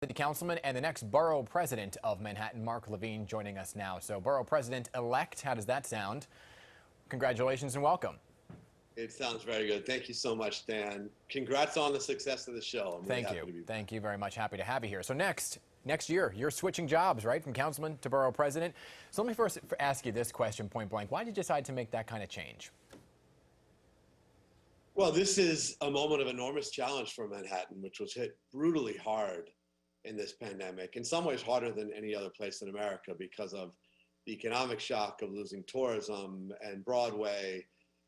City Councilman and the next Borough President of Manhattan, Mark Levine, joining us now. So, Borough President-elect, how does that sound? Congratulations and welcome. It sounds very good. Thank you so much, Dan. Congrats on the success of the show. I'm really happy to be back. Thank you very much. Happy to have you here. So next year, you're switching jobs, right, from councilman to borough president. So let me first ask you this question point blank. Why did you decide to make that kind of change? Well, this is a moment of enormous challenge for Manhattan, which was hit brutally hard in this pandemic, in some ways harder than any other place in America because of the economic shock of losing tourism and Broadway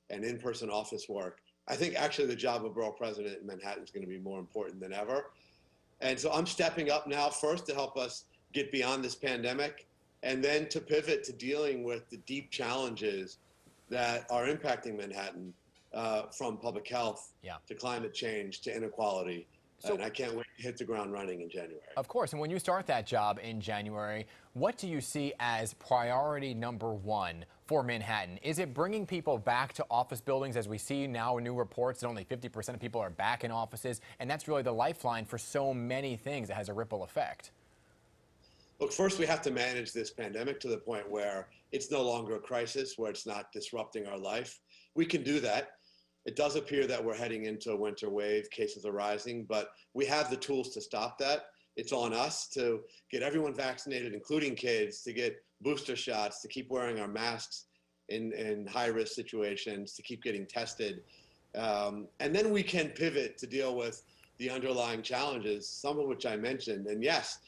and in-person office work. I think actually the job of borough president in Manhattan is going to be more important than ever. And so I'm stepping up now first to help us get beyond this pandemic and then to pivot to dealing with the deep challenges that are impacting Manhattan, from public health to climate change to inequality. So, and I can't wait to hit the ground running in January. Of course. And when you start that job in January, what do you see as priority number one for Manhattan? Is it bringing people back to office buildings, as we see now in new reports that only 50% of people are back in offices? And that's really the lifeline for so many things. It has a ripple effect. Look, first we have to manage this pandemic to the point where it's no longer a crisis, where it's not disrupting our life. We can do that. It does appear that we're heading into a winter wave, cases are rising, but we have the tools to stop that. It's on us to get everyone vaccinated, including kids, to get booster shots, to keep wearing our masks in high-risk situations, to keep getting tested. And then we can pivot to deal with the underlying challenges, some of which I mentioned. And yes,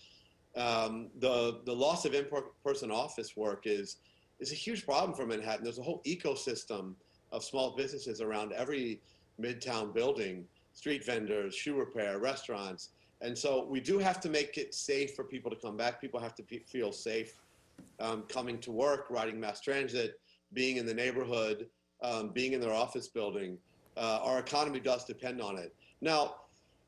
the loss of in-person office work is a huge problem for Manhattan. There's a whole ecosystem of small businesses around every midtown building, street vendors, shoe repair, restaurants. And so we do have to make it safe for people to come back. People have to feel safe coming to work, riding mass transit, being in the neighborhood, being in their office building. Our economy does depend on it. Now,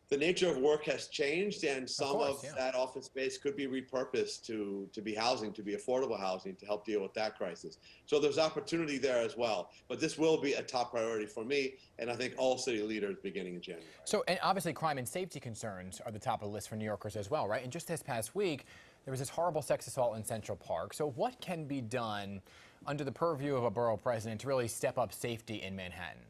the nature of work has changed, and some of that office space could be repurposed to be housing, to be affordable housing, to help deal with that crisis. So there's opportunity there as well. But this will be a top priority for me, and I think all city leaders beginning in January. So, and obviously crime and safety concerns are the top of the list for New Yorkers as well, right? And just this past week, there was this horrible sex assault in Central Park. So what can be done under the purview of a borough president to really step up safety in Manhattan?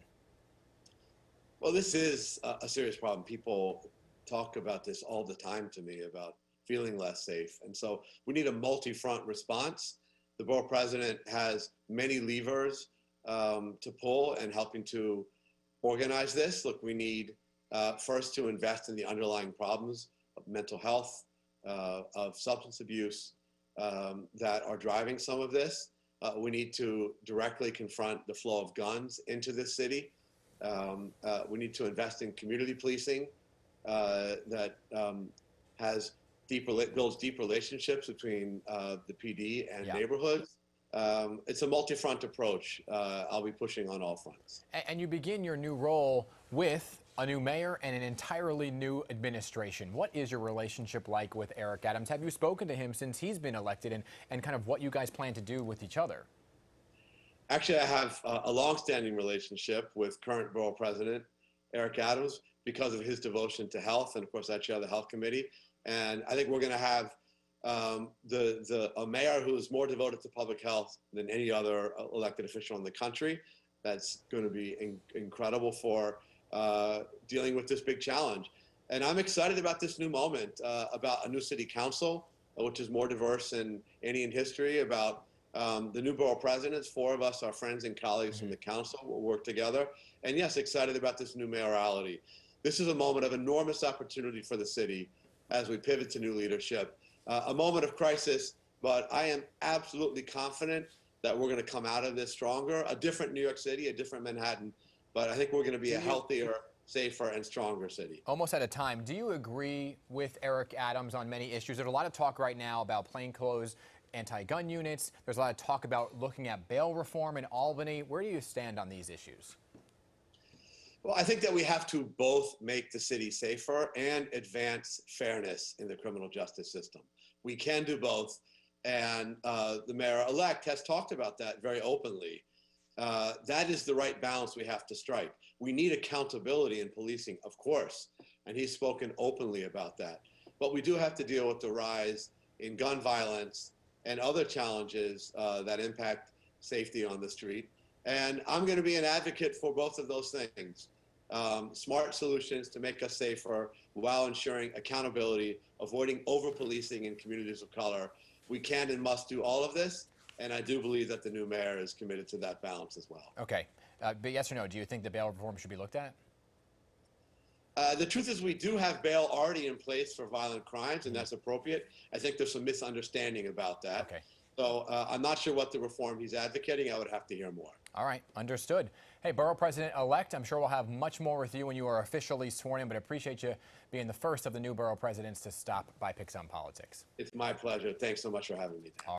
Well, this is a serious problem. People talk about this all the time to me about feeling less safe. And so we need a multi-front response. The borough president has many levers to pull and helping to organize this. Look, we need first to invest in the underlying problems of mental health, of substance abuse that are driving some of this. We need to directly confront the flow of guns into this city. We need to invest in community policing that builds deep relationships between the PD and neighborhoods. It's a multi-front approach. I'll be pushing on all fronts. And you begin your new role with a new mayor and an entirely new administration. What is your relationship like with Eric Adams? Have you spoken to him since he's been elected, and kind of what you guys plan to do with each other? Actually, I have a long-standing relationship with current borough president Eric Adams because of his devotion to health, and of course I chair the health committee. And I think we're going to have a mayor who is more devoted to public health than any other elected official in the country. That's going to be incredible for dealing with this big challenge. And I'm excited about this new moment, about a new city council, which is more diverse than any in history, about the new borough presidents. 4 of us are friends and colleagues from the council. We'll work together. And yes, excited about this new mayorality. This is a moment of enormous opportunity for the city as we pivot to new leadership. A moment of crisis, but I am absolutely confident that we're going to come out of this stronger. A different New York City, a different Manhattan, but I think we're going to be a healthier, safer, and stronger city. Almost out of time. Do you agree with Eric Adams on many issues? There's a lot of talk right now about plainclothes anti-gun units. There's a lot of talk about looking at bail reform in Albany. Where do you stand on these issues? Well, I think that we have to both make the city safer and advance fairness in the criminal justice system. We can do both, and the mayor-elect has talked about that very openly. That is the right balance we have to strike. We need accountability in policing, of course, and he's spoken openly about that. But we do have to deal with the rise in gun violence and other challenges that impact safety on the street. And I'm going to be an advocate for both of those things. Smart solutions to make us safer while ensuring accountability, avoiding over-policing in communities of color. We can and must do all of this, and I do believe that the new mayor is committed to that balance as well. Okay, but yes or no, do you think the bail reform should be looked at? The truth is we do have bail already in place for violent crimes, and that's appropriate. I think there's some misunderstanding about that. Okay. So I'm not sure what the reform he's advocating. I would have to hear more. All right, understood. Hey, Borough President-elect, I'm sure we'll have much more with you when you are officially sworn in, but I appreciate you being the first of the new Borough presidents to stop by Picks on Politics. It's my pleasure. Thanks so much for having me.